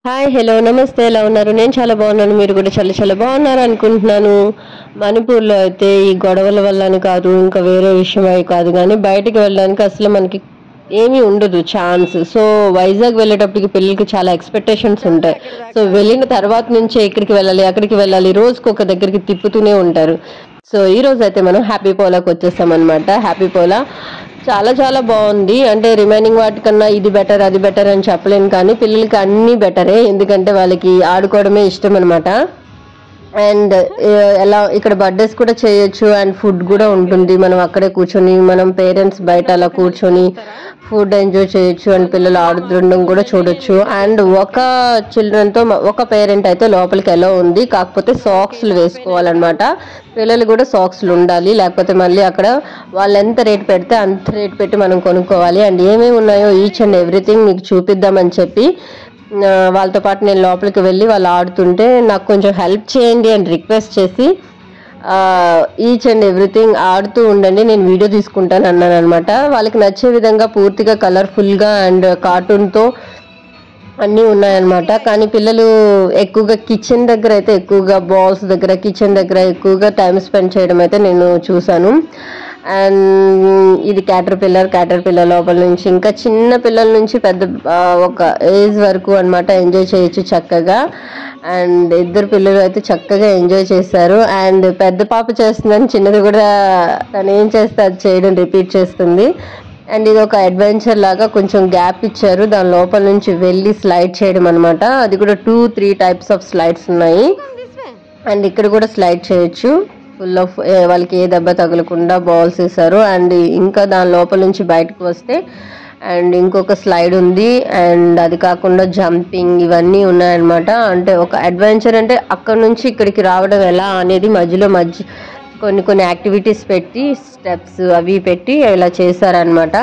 Hi hello నమస్తే ఎలా ఉన్నారు? నేను చాలా బాగున్నాను. మీరు కూడా చాలా చాలా బాగున్నారు అనుకుంటున్నాను. మణిపూర్లో అయితే ఈ గొడవల వల్లని కాదు, ఇంకా వేరే విషయం అయి కాదు, కానీ బయటికి వెళ్ళడానికి అసలు మనకి ఏమీ ఉండదు ఛాన్స్. సో వైజాగ్ వెళ్ళేటప్పటికి పిల్లలకి చాలా ఎక్స్పెక్టేషన్స్ ఉంటాయి. సో వెళ్ళిన తర్వాత నుంచే ఇక్కడికి వెళ్ళాలి అక్కడికి వెళ్ళాలి, రోజుకి ఒక దగ్గరికి తిప్పుతూనే ఉంటారు. సో ఈ రోజు అయితే మనం హ్యాపీ పోలాకి వచ్చేస్తాం అనమాట. హ్యాపీ పోలా చాలా చాలా బాగుంది. అంటే రిమైనింగ్ వాటికన్నా ఇది బెటర్ అది బెటర్ అని చెప్పలేను, కానీ పిల్లలకి అన్నీ బెటరే, ఎందుకంటే వాళ్ళకి ఆడుకోవడమే ఇష్టం అనమాట. అండ్ ఎలా ఇక్కడ బర్త్డేస్ కూడా చేయొచ్చు అండ్ ఫుడ్ కూడా ఉంటుంది. మనం అక్కడే కూర్చొని మనం పేరెంట్స్ బయట అలా కూర్చొని ఫుడ్ ఎంజాయ్ చేయొచ్చు అండ్ పిల్లలు ఆడుతుండడం కూడా చూడొచ్చు. అండ్ ఒక చిల్డ్రన్తో ఒక పేరెంట్ అయితే లోపలికి ఎలా ఉంది, కాకపోతే సాక్స్లు వేసుకోవాలన్నమాట. పిల్లలు కూడా సాక్స్లు ఉండాలి, లేకపోతే మళ్ళీ అక్కడ వాళ్ళు ఎంత రేట్ పెడితే అంత రేట్ పెట్టి మనం కొనుక్కోవాలి. అండ్ ఏమేమి ఉన్నాయో ఈచ్ అండ్ ఎవ్రీథింగ్ మీకు చూపిద్దామని చెప్పి వాళ్ళతో పాటు నేను లోపలికి వెళ్ళి వాళ్ళు ఆడుతుంటే నాకు కొంచెం హెల్ప్ చేయండి అని రిక్వెస్ట్ చేసి ఈచ్ అండ్ ఎవ్రీథింగ్ ఆడుతూ ఉండండి, నేను వీడియో తీసుకుంటాను అన్నాను అనమాట. వాళ్ళకి నచ్చే విధంగా పూర్తిగా కలర్ఫుల్గా అండ్ కార్టూన్తో అన్నీ ఉన్నాయన్నమాట. కానీ పిల్లలు ఎక్కువగా కిచెన్ దగ్గర అయితే ఎక్కువగా బాల్స్ దగ్గర కిచెన్ దగ్గర ఎక్కువగా టైం స్పెండ్ చేయడం అయితే నేను చూశాను. అండ్ ఇది క్యాటర్ పిల్లర్ లోపల నుంచి ఇంకా చిన్న పిల్లల నుంచి పెద్ద ఒక ఏజ్ వరకు అనమాట ఎంజాయ్ చేయొచ్చు చక్కగా. అండ్ ఇద్దరు పిల్లలు అయితే చక్కగా ఎంజాయ్ చేశారు. అండ్ పెద్ద పాప చేస్తుందని చిన్నది కూడా తను ఏం చేస్తే అది చేయడం రిపీట్ చేస్తుంది. అండ్ ఇది ఒక అడ్వెంచర్ లాగా కొంచెం గ్యాప్ ఇచ్చారు, దాని లోపల నుంచి వెళ్ళి స్లైడ్ చేయడం అనమాట. అది కూడా 2-3 టైప్స్ ఆఫ్ స్లైడ్స్ ఉన్నాయి. అండ్ ఇక్కడ కూడా స్లైడ్ చేయొచ్చు. ఫుల్ ఆఫ్ వాళ్ళకి ఏ దెబ్బ తగలకుండా బాల్స్ వేసారు. అండ్ ఇంకా దాని లోపల నుంచి బయటకు వస్తే అండ్ ఇంకొక స్లైడ్ ఉంది. అండ్ అది కాకుండా జంపింగ్ ఇవన్నీ ఉన్నాయన్నమాట. అంటే ఒక అడ్వెంచర్ అంటే అక్కడ నుంచి ఇక్కడికి రావడం ఎలా అనేది మధ్యలో కొన్ని యాక్టివిటీస్ పెట్టి స్టెప్స్ అవి పెట్టి ఇలా చేశారనమాట.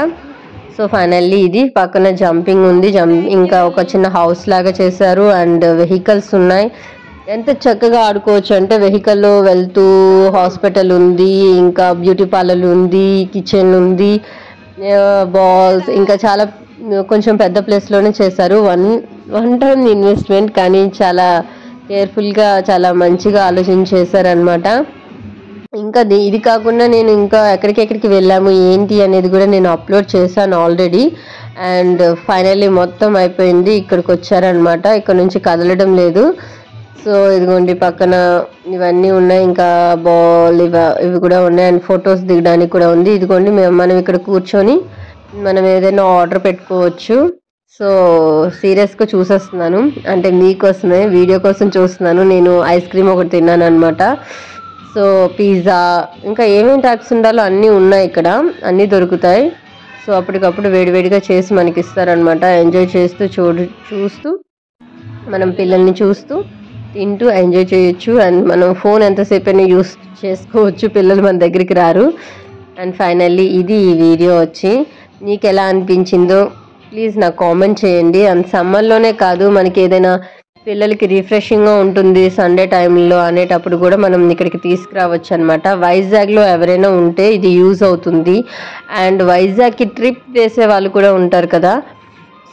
సో ఫైనల్లీ ఇది పక్కన జంపింగ్ ఉంది, ఇంకా ఒక చిన్న హౌస్ లాగా చేశారు. అండ్ వెహికల్స్ ఉన్నాయి. ఎంత చక్కగా ఆడుకోవచ్చు అంటే వెహికల్లో వెళ్తూ హాస్పిటల్ ఉంది, ఇంకా బ్యూటీ పార్లర్ ఉంది, కిచెన్ ఉంది, బాల్స్ ఇంకా చాలా కొంచెం పెద్ద ప్లేస్లోనే చేశారు. వన్ టైం ఇన్వెస్ట్మెంట్, కానీ చాలా కేర్ఫుల్గా చాలా మంచిగా ఆలోచించి చేశారనమాట. ఇంకా ఇది కాకుండా నేను ఇంకా ఎక్కడికి వెళ్ళాము ఏంటి అనేది కూడా నేను అప్లోడ్ చేశాను ఆల్రెడీ. అండ్ ఫైనల్లీ మొత్తం అయిపోయింది, ఇక్కడికి వచ్చారనమాట. ఇక్కడ నుంచి కదలడం లేదు. సో ఇదిగోండి పక్కన ఇవన్నీ ఉన్నాయి, ఇంకా బాల్ ఇవి కూడా ఉన్నాయి. అండ్ ఫొటోస్ దిగడానికి కూడా ఉంది. ఇదిగోండి మనం ఇక్కడ కూర్చొని మనం ఏదైనా ఆర్డర్ పెట్టుకోవచ్చు. సో సీరియస్గా చూసేస్తున్నాను, అంటే మీకోసమే వీడియో కోసం చూస్తున్నాను. నేను ఐస్ క్రీమ్ ఒకటి తిన్నాను అనమాట. సో పిజ్జా ఇంకా ఏమేమి టైప్స్ ఉండాలో అన్నీ ఉన్నాయి ఇక్కడ, అన్నీ దొరుకుతాయి. సో అప్పటికప్పుడు వేడివేడిగా చేసి మనకి ఇస్తారనమాట. ఎంజాయ్ చేస్తూ చూస్తూ మనం పిల్లల్ని చూస్తూ తింటూ ఎంజాయ్ చేయొచ్చు. అండ్ మనం ఫోన్ ఎంతసేపు అయినా యూస్ చేసుకోవచ్చు, పిల్లలు మన దగ్గరికి రారు. అండ్ ఫైనల్లీ ఇది ఈ వీడియో వచ్చి మీకు ఎలా అనిపించిందో ప్లీజ్ నాకు కామెంట్ చేయండి. అండ్ సమ్మర్లోనే కాదు, మనకి ఏదైనా పిల్లలకి రిఫ్రెషింగ్గా ఉంటుంది సండే టైంలో అనేటప్పుడు కూడా మనం ఇక్కడికి తీసుకురావచ్చు అనమాట. వైజాగ్లో ఎవరైనా ఉంటే ఇది యూజ్ అవుతుంది. అండ్ వైజాగ్కి ట్రిప్ వేసే వాళ్ళు కూడా ఉంటారు కదా,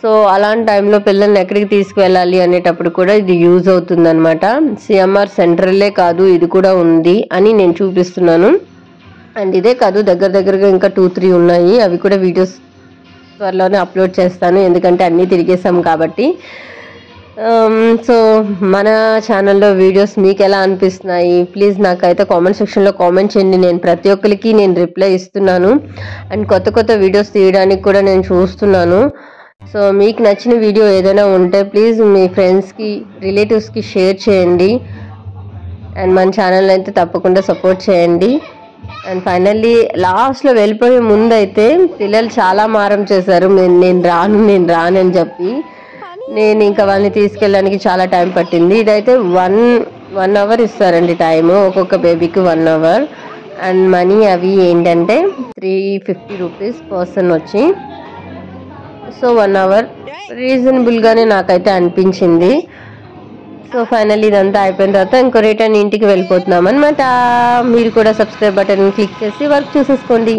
సో అలాంటి టైంలో పిల్లల్ని ఎక్కడికి తీసుకువెళ్ళాలి అనేటప్పుడు కూడా ఇది యూజ్ అవుతుంది అనమాట. సిఎంఆర్ సెంట్రల్లే కాదు ఇది కూడా ఉంది అని నేను చూపిస్తున్నాను. అండ్ ఇదే కాదు దగ్గరగా ఇంకా 2-3 ఉన్నాయి, అవి కూడా వీడియోస్ త్వరలోనే అప్లోడ్ చేస్తాను, ఎందుకంటే అన్నీ తిరిగేసాం కాబట్టి. సో మన ఛానల్లో వీడియోస్ మీకు ఎలా అనిపిస్తున్నాయి ప్లీజ్ నాకైతే కామెంట్ సెక్షన్లో కామెంట్ చేయండి. నేను ప్రతి ఒక్కరికి నేను రిప్లై ఇస్తున్నాను. అండ్ కొత్త వీడియోస్ తీయడానికి కూడా నేను చూస్తున్నాను. సో మీకు నచ్చిన వీడియో ఏదైనా ఉంటే ప్లీజ్ మీ ఫ్రెండ్స్కి రిలేటివ్స్కి షేర్ చేయండి. అండ్ మన ఛానల్ అయితే తప్పకుండా సపోర్ట్ చేయండి. అండ్ ఫైనల్లీ లాస్ట్లో వెళ్ళిపోయే ముందు అయితే పిల్లలు చాలా మారం చేశారు, నేను రాను అని చెప్పి. నేను ఇంకా వాళ్ళని తీసుకెళ్ళడానికి చాలా టైం పట్టింది. ఇదైతే 1 అవర్ ఇస్తారండి టైము, ఒక్కొక్క బేబీకి 1 అవర్. అండ్ మనీ అవి ఏంటంటే 350 రూపీస్ పర్సన్ వచ్చి. సో 1 అవర్ రీజనబుల్గానే నాకైతే అనిపించింది. సో ఫైనల్లీ ఇదంతా అయిపోయిన తర్వాత ఇంకో రిటర్న్ ఇంటికి వెళ్ళిపోతున్నాం అనమాట. మీరు కూడా సబ్స్క్రైబ్ బటన్ క్లిక్ చేసి వర్క్ చూసేసుకోండి.